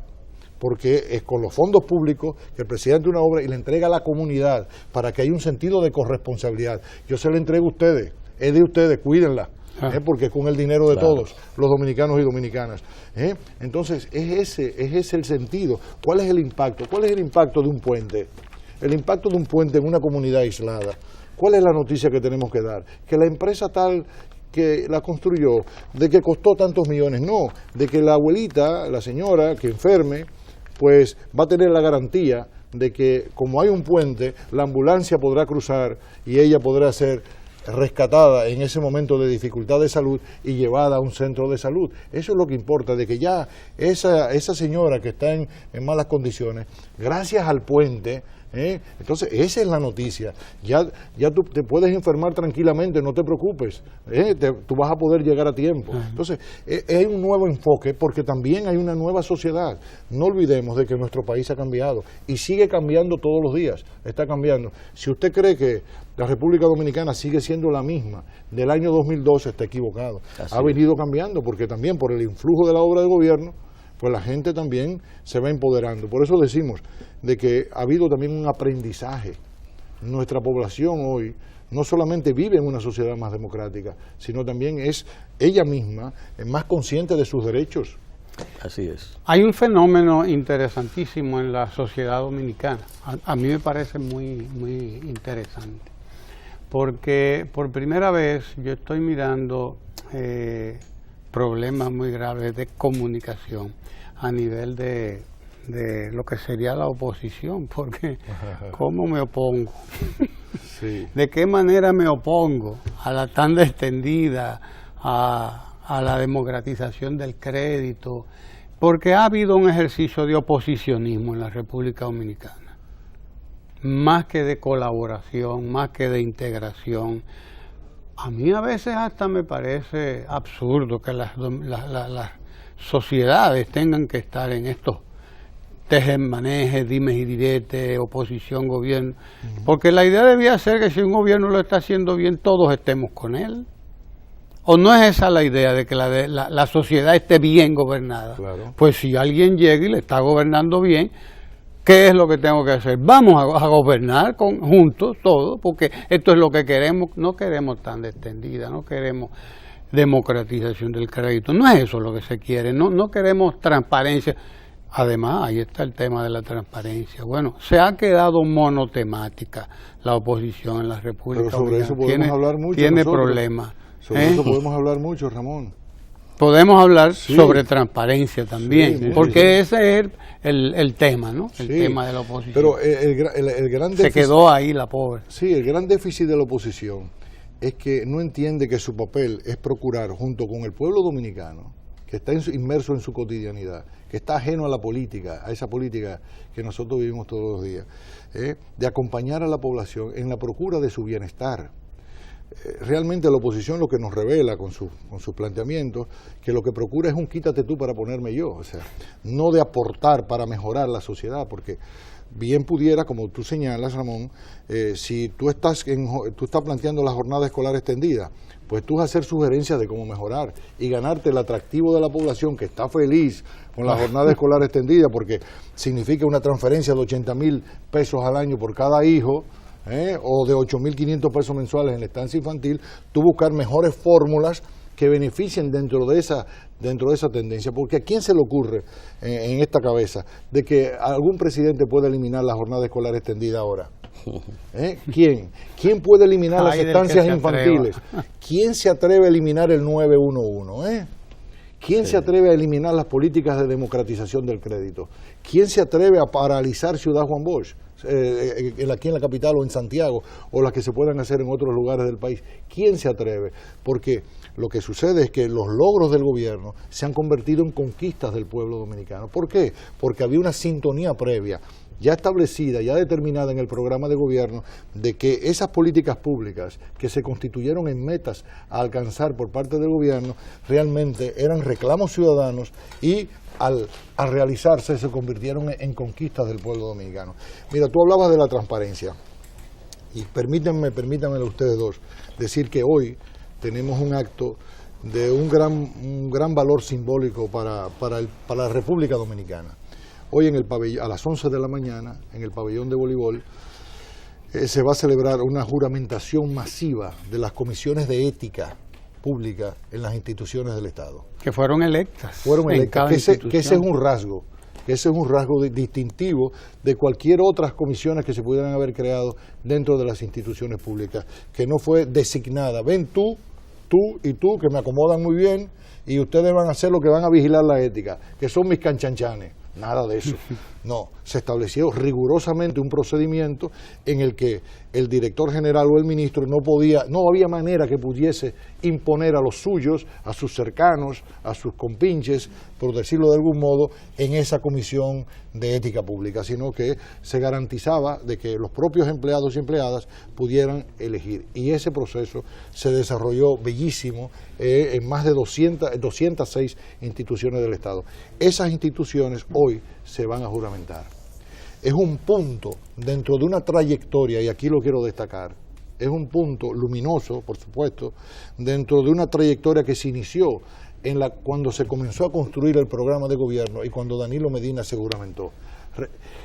porque es con los fondos públicos que el presidente una obra y le entrega a la comunidad para que haya un sentido de corresponsabilidad. Yo se la entrego a ustedes, es de ustedes, cuídenla. Porque es con el dinero de todos, los dominicanos y dominicanas. Entonces, es ese el sentido. ¿Cuál es el impacto? ¿Cuál es el impacto de un puente? El impacto de un puente en una comunidad aislada. ¿Cuál es la noticia que tenemos que dar? Que la empresa tal que la construyó, de que costó tantos millones, no, de que la abuelita, la señora que enferme, pues va a tener la garantía de que como hay un puente, la ambulancia podrá cruzar y ella podrá ser rescatada en ese momento de dificultad de salud y llevada a un centro de salud. Eso es lo que importa, de que ya esa señora que está en malas condiciones, gracias al puente, entonces esa es la noticia. Ya tú te puedes enfermar tranquilamente, no te preocupes, tú vas a poder llegar a tiempo. Entonces hay un nuevo enfoque porque también hay una nueva sociedad. No olvidemos de que nuestro país ha cambiado y sigue cambiando todos los días, está cambiando. Si usted cree que la República Dominicana sigue siendo la misma del año 2012, está equivocado. Ha venido cambiando porque también por el influjo de la obra de gobierno, pues la gente también se va empoderando. Por eso decimos de que ha habido también un aprendizaje. Nuestra población hoy no solamente vive en una sociedad más democrática, sino también es ella misma más consciente de sus derechos. Así es. Hay un fenómeno interesantísimo en la sociedad dominicana. A mí me parece muy, muy interesante. Porque por primera vez yo estoy mirando problemas muy graves de comunicación a nivel de lo que sería la oposición, porque ¿cómo me opongo? Sí. ¿De qué manera me opongo a la tanda extendida, a la democratización del crédito? Porque ha habido un ejercicio de oposicionismo en la República Dominicana, más que de colaboración, más que de integración. A mí a veces hasta me parece absurdo que las sociedades tengan que estar en estos tejes-manejes, dimes y diretes, oposición, gobierno, porque la idea debía ser que si un gobierno lo está haciendo bien, todos estemos con él. ¿O no es esa la idea de que la sociedad esté bien gobernada? Claro. Pues si alguien llega y le está gobernando bien, ¿qué es lo que tengo que hacer? Vamos a gobernar juntos todos, porque esto es lo que queremos. No queremos tan extendida, no queremos democratización del crédito, no es eso lo que se quiere, no queremos transparencia. Además, ahí está el tema de la transparencia. Bueno, se ha quedado monotemática la oposición en la República Dominicana. Pero sobre eso podemos hablar mucho. Tiene problemas. Sobre eso podemos hablar mucho, Ramón. Podemos hablar sobre transparencia también, porque ese es el tema, ¿no? El tema de la oposición. Pero el gran déficit, se quedó ahí la pobre. Sí, el gran déficit de la oposición es que no entiende que su papel es procurar, junto con el pueblo dominicano, que está inmerso en su cotidianidad, que está ajeno a la política, a esa política que nosotros vivimos todos los días, de acompañar a la población en la procura de su bienestar. Realmente la oposición lo que nos revela con sus planteamientos, que lo que procura es un quítate tú para ponerme yo, o sea, no de aportar para mejorar la sociedad, porque bien pudiera, como tú señalas, Ramón, si tú estás planteando la jornada escolar extendida, pues tú hacer sugerencias de cómo mejorar y ganarte el atractivo de la población que está feliz con la jornada escolar extendida, porque significa una transferencia de 80.000 pesos al año por cada hijo, o de 8.500 pesos mensuales en la estancia infantil, tú buscar mejores fórmulas que beneficien dentro de esa tendencia, porque ¿a quién se le ocurre en esta cabeza de que algún presidente pueda eliminar la jornada escolar extendida ahora? ¿Quién puede eliminar las Ay, del estancias que se infantiles? ¿Quién se atreve a eliminar el 911? ¿Quién se atreve a eliminar las políticas de democratización del crédito? ¿Quién se atreve a paralizar Ciudad Juan Bosch? Aquí en la capital o en Santiago, o las que se puedan hacer en otros lugares del país. ¿Quién se atreve? Porque lo que sucede es que los logros del gobierno se han convertido en conquistas del pueblo dominicano. ¿Por qué? Porque había una sintonía previa, ya establecida, ya determinada en el programa de gobierno, de que esas políticas públicas que se constituyeron en metas a alcanzar por parte del gobierno, realmente eran reclamos ciudadanos y al realizarse se convirtieron en conquistas del pueblo dominicano. Mira, tú hablabas de la transparencia y permítanme ustedes dos decir que hoy tenemos un acto de un gran valor simbólico para la República Dominicana. Hoy en el pabellón, a las 11 de la mañana, en el pabellón de voleibol, se va a celebrar una juramentación masiva de las comisiones de ética pública en las instituciones del Estado. Que fueron electas. Que ese es un rasgo distintivo de cualquier otras comisiones que se pudieran haber creado dentro de las instituciones públicas, que no fue designada. Ven tú y tú, que me acomodan muy bien, y ustedes van a hacer lo que van a vigilar la ética, que son mis canchanchanes. Nada de eso. No, se estableció rigurosamente un procedimiento en el que el director general o el ministro no había manera que pudiese imponer a los suyos, a sus cercanos, a sus compinches, por decirlo de algún modo, en esa comisión de ética pública, sino que se garantizaba de que los propios empleados y empleadas pudieran elegir. Y ese proceso se desarrolló bellísimo en más de 206 instituciones del Estado. Esas instituciones hoy se van a juramentar. Es un punto dentro de una trayectoria, y aquí lo quiero destacar, es un punto luminoso, por supuesto, dentro de una trayectoria que se inició cuando se comenzó a construir el programa de gobierno y cuando Danilo Medina se juramentó.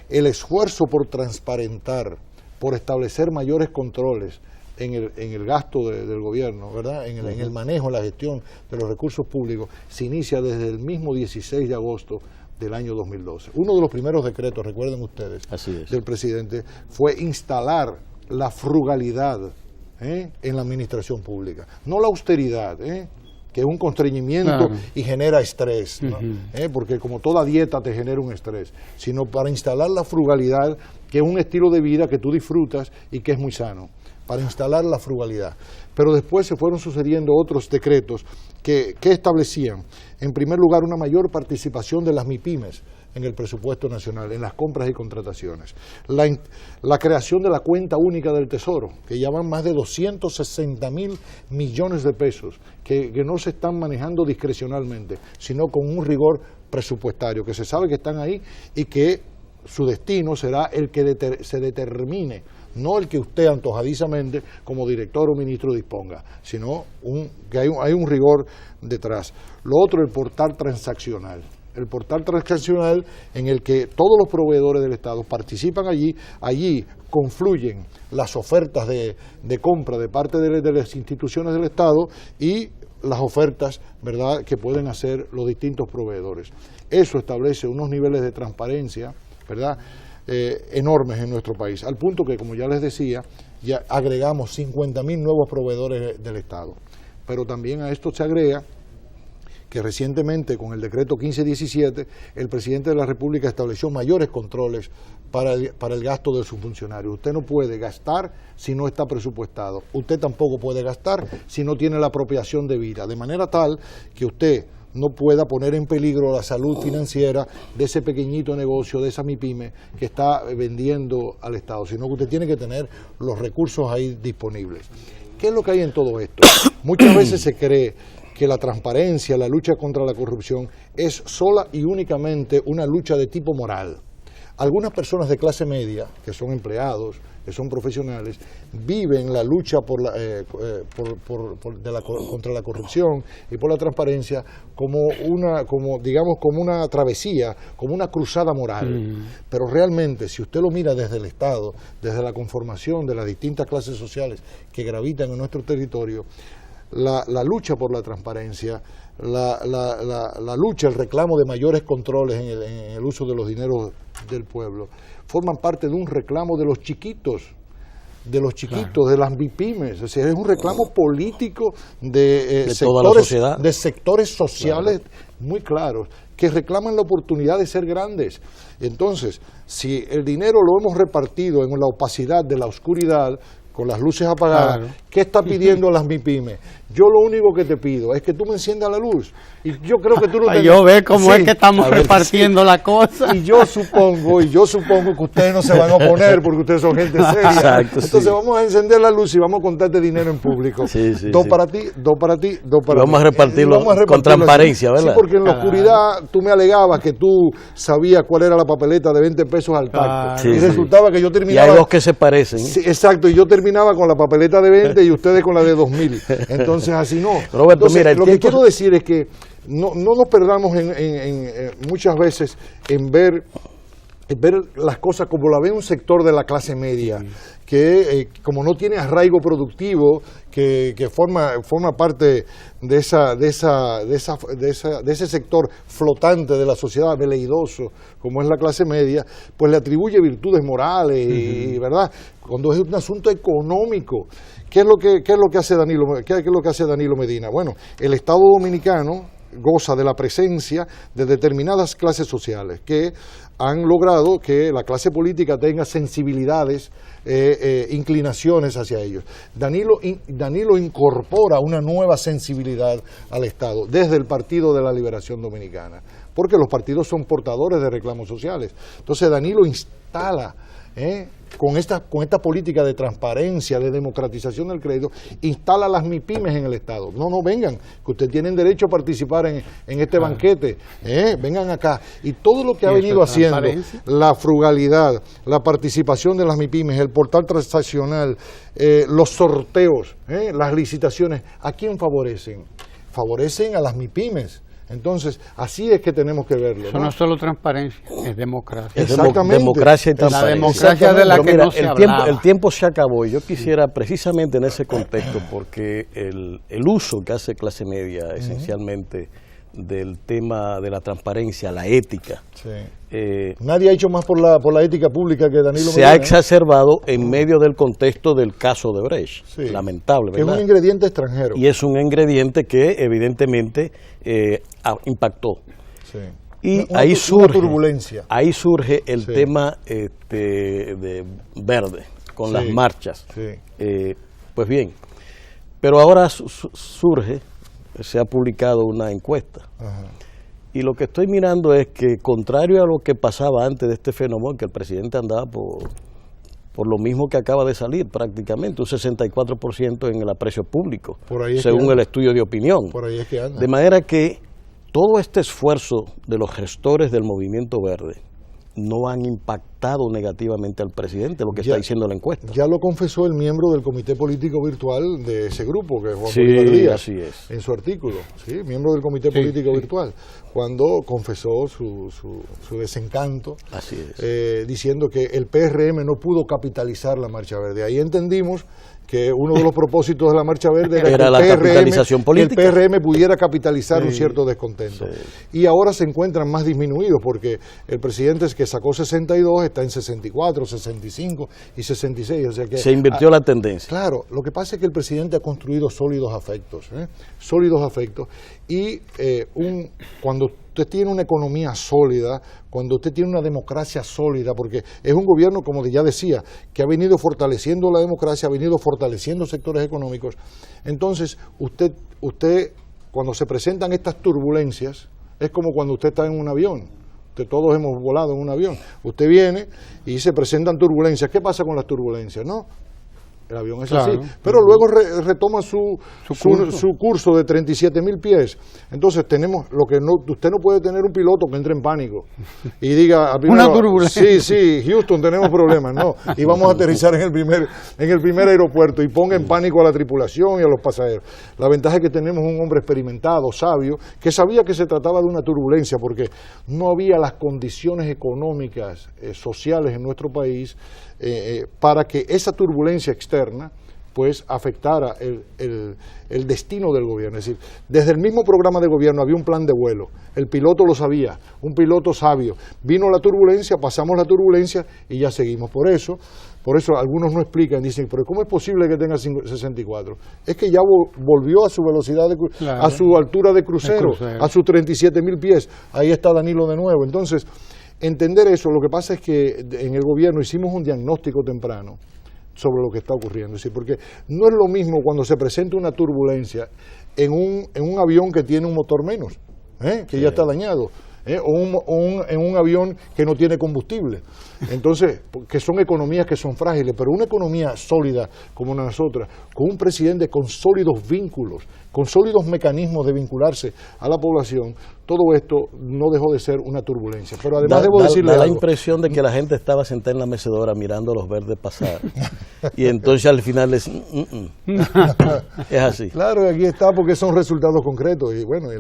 El esfuerzo por transparentar, por establecer mayores controles en el gasto del gobierno, ¿verdad? En el manejo, en la gestión de los recursos públicos, se inicia desde el mismo 16 de agosto del año 2012. Uno de los primeros decretos, recuerden ustedes, del presidente, fue instalar la frugalidad en la administración pública. No la austeridad, que es un constreñimiento y genera estrés, ¿no? Porque como toda dieta te genera un estrés, sino para instalar la frugalidad, que es un estilo de vida que tú disfrutas y que es muy sano, para instalar la frugalidad. Pero después se fueron sucediendo otros decretos que establecían, en primer lugar, una mayor participación de las MIPYMES en el presupuesto nacional, en las compras y contrataciones. La creación de la cuenta única del Tesoro, que ya van más de 260.000 millones de pesos, que no se están manejando discrecionalmente, sino con un rigor presupuestario, que se sabe que están ahí y que su destino será el que se determine, no el que usted antojadizamente como director o ministro disponga, sino que hay un rigor detrás. Lo otro, el portal transaccional. El portal transaccional en el que todos los proveedores del Estado participan allí confluyen las ofertas de compra de parte de las instituciones del Estado y las ofertas, ¿verdad?, que pueden hacer los distintos proveedores. Eso establece unos niveles de transparencia, ¿verdad?, enormes en nuestro país, al punto que, como ya les decía, ya agregamos 50.000 nuevos proveedores del Estado. Pero también a esto se agrega que recientemente, con el decreto 1517, el presidente de la República estableció mayores controles para el gasto de sus funcionarios. Usted no puede gastar si no está presupuestado. Usted tampoco puede gastar si no tiene la apropiación debida, de manera tal que usted no pueda poner en peligro la salud financiera de ese pequeñito negocio, de esa MIPYME que está vendiendo al Estado, sino que usted tiene que tener los recursos ahí disponibles. ¿Qué es lo que hay en todo esto? Muchas veces se cree que la transparencia, la lucha contra la corrupción es sola y únicamente una lucha de tipo moral. Algunas personas de clase media, que son empleados, que son profesionales, viven la lucha contra la corrupción y por la transparencia como una travesía, como una cruzada moral. Pero realmente, si usted lo mira desde el Estado, desde la conformación de las distintas clases sociales que gravitan en nuestro territorio, la lucha por la transparencia, la lucha, el reclamo de mayores controles en el uso de los dineros del pueblo, forman parte de un reclamo de los chiquitos de los chiquitos, de las MIPYMES. Es decir, es un reclamo político de toda la sociedad, de sectores sociales muy claros, que reclaman la oportunidad de ser grandes. Entonces, si el dinero lo hemos repartido en la opacidad de la oscuridad, con las luces apagadas, ¿qué está pidiendo las MIPYMES? Yo lo único que te pido es que tú me enciendas la luz. Y yo creo que tú no te... Yo ve cómo es que estamos repartiendo la cosa. Y yo supongo que ustedes no se van a oponer porque ustedes son gente seria. Exacto, entonces vamos a encender la luz y vamos a contarte dinero en público. Dos para ti, dos para ti, dos para ti. Vamos a repartirlo con transparencia, ¿verdad? Sí, porque en la oscuridad tú me alegabas que tú sabías cuál era la papeleta de 20 pesos al tacto. Y resultaba que yo terminaba... Y hay dos que se parecen. Sí, exacto, y yo terminaba con la papeleta de 20 y ustedes con la de 2000. Entonces así no. Roberto, entonces, mira, lo que quiero decir es que no nos perdamos muchas veces en ver las cosas como la ve un sector de la clase media, que como no tiene arraigo productivo, que forma parte de ese sector flotante de la sociedad veleidoso, como es la clase media, pues le atribuye virtudes morales, y, ¿verdad? Cuando es un asunto económico. ¿Qué es lo que hace Danilo Medina? Bueno, el Estado Dominicano goza de la presencia de determinadas clases sociales que han logrado que la clase política tenga sensibilidades, inclinaciones hacia ellos. Danilo incorpora una nueva sensibilidad al Estado desde el Partido de la Liberación Dominicana, porque los partidos son portadores de reclamos sociales. Entonces Danilo instala, con esta política de transparencia, de democratización del crédito, instala las MIPYMES en el Estado. No vengan, que ustedes tienen derecho a participar en este banquete, vengan acá. Y todo lo que ha venido haciendo, la frugalidad, la participación de las MIPYMES, el portal transaccional, los sorteos, las licitaciones, ¿a quién favorecen? Favorecen a las MIPYMES. Entonces, así es que tenemos que verlo. Eso no es solo transparencia, es democracia. Exactamente. Democracia y transparencia. La democracia de la que no se hablaba. El tiempo se acabó y yo quisiera precisamente en ese contexto, porque el uso que hace clase media esencialmente del tema de la transparencia, la ética. Nadie ha hecho más por la ética pública que Danilo Medina. Se ha exacerbado en medio del contexto del caso de Brecht, lamentable, ¿verdad? Es un ingrediente extranjero. Y es un ingrediente que evidentemente impactó. Y ahí surge el tema de Verde, con las marchas. Pues bien, pero ahora surge, se ha publicado una encuesta. Y lo que estoy mirando es que, contrario a lo que pasaba antes de este fenómeno, que el presidente andaba por lo mismo que acaba de salir prácticamente, un 64% en el aprecio público, según el estudio de opinión. Por ahí es que anda. De manera que todo este esfuerzo de los gestores del Movimiento Verde no han impactado negativamente al presidente, lo que está diciendo la encuesta. Ya lo confesó el miembro del comité político virtual de ese grupo, que es Juan Bolívar Díaz, así es. en su artículo, miembro del comité político virtual, cuando confesó su desencanto, así es. Diciendo que el PRM no pudo capitalizar la Marcha Verde. Ahí entendimos que uno de los propósitos de la Marcha Verde era la capitalización política. Que el PRM pudiera capitalizar un cierto descontento. Y ahora se encuentran más disminuidos, porque el presidente que sacó 62 está en 64, 65 y 66. O sea que se invirtió la tendencia. Claro, lo que pasa es que el presidente ha construido sólidos afectos. Sólidos afectos. Y cuando usted tiene una economía sólida, cuando usted tiene una democracia sólida, porque es un gobierno, como ya decía, que ha venido fortaleciendo la democracia, ha venido fortaleciendo sectores económicos, entonces usted cuando se presentan estas turbulencias, es como cuando usted está en un avión. Todos hemos volado en un avión. Usted viene y se presentan turbulencias. ¿Qué pasa con las turbulencias? No, el avión es así, pero luego retoma su curso de 37.000 pies. Entonces usted no puede tener un piloto que entre en pánico y diga una turbulencia. Sí, Houston, tenemos problemas, no, y vamos a aterrizar en el primer aeropuerto y ponga en pánico a la tripulación y a los pasajeros. La ventaja es que tenemos un hombre experimentado, sabio, que sabía que se trataba de una turbulencia, porque no había las condiciones económicas, sociales en nuestro país para que esa turbulencia externa pues afectara el destino del gobierno. Es decir, desde el mismo programa de gobierno había un plan de vuelo, el piloto lo sabía, un piloto sabio. Vino la turbulencia, pasamos la turbulencia y ya seguimos. Por eso Por eso algunos no explican, dicen, pero ¿cómo es posible que tenga 64? Es que ya volvió a su velocidad, claro, a su altura de crucero, a sus 37.000 pies. Ahí está Danilo de nuevo. Entonces, entender eso, lo que pasa es que en el gobierno hicimos un diagnóstico temprano sobre lo que está ocurriendo. Es decir, porque no es lo mismo cuando se presenta una turbulencia en un avión que tiene un motor menos, que ya está dañado, o en un avión que no tiene combustible. Entonces, que son economías que son frágiles, pero una economía sólida como nosotras, con un presidente con sólidos vínculos, con sólidos mecanismos de vincularse a la población, todo esto no dejó de ser una turbulencia. Pero además debo decirle da la algo. impresión de que la gente estaba sentada en la mecedora mirando a los verdes pasar. Y entonces al final es así. Claro, aquí está porque son resultados concretos. Y bueno,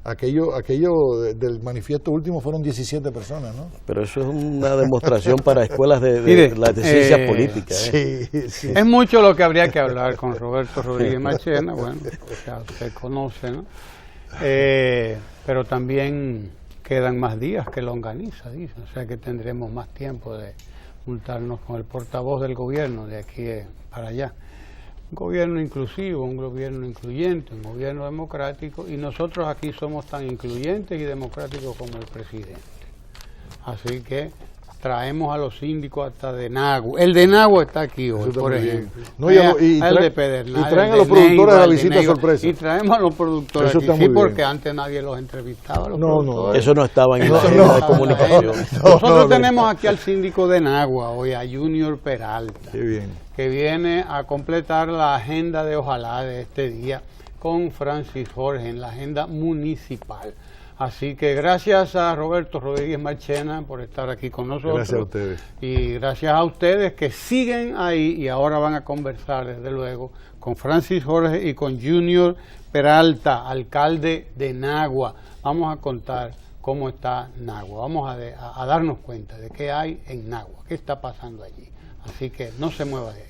aquello del manifiesto último fueron 17 personas, ¿no? Pero eso es una demostración para escuelas de ciencias políticas. Sí. Es mucho lo que habría que hablar con Roberto Rodríguez Marchena, bueno, ya usted conoce, ¿no? Pero también quedan más días que longaniza, dicen, o sea que tendremos más tiempo de juntarnos con el portavoz del gobierno de aquí para allá. Un gobierno inclusivo, un gobierno incluyente, un gobierno democrático, y nosotros aquí somos tan incluyentes y democráticos como el presidente. Así que traemos a los síndicos hasta de Nagua. El de Nagua está aquí hoy, por ejemplo. No, el de Pedernal. Y traen a los productores de la visita sorpresa. Y traemos a los productores eso aquí, sí, porque antes nadie los entrevistaba. No, eso no estaba en la agenda de comunicación. Nosotros tenemos aquí al síndico de Nagua hoy, a Junior Peralta. Qué bien. Que viene a completar la agenda de Ojalá de este día con Francis Jorge en la agenda municipal. Así que gracias a Roberto Rodríguez Marchena por estar aquí con nosotros. Gracias a ustedes. Y gracias a ustedes que siguen ahí y ahora van a conversar desde luego con Francis Jorge y con Junior Peralta, alcalde de Nagua. Vamos a contar cómo está Nagua, vamos a darnos cuenta de qué hay en Nagua, qué está pasando allí. Así que no se mueva de ahí.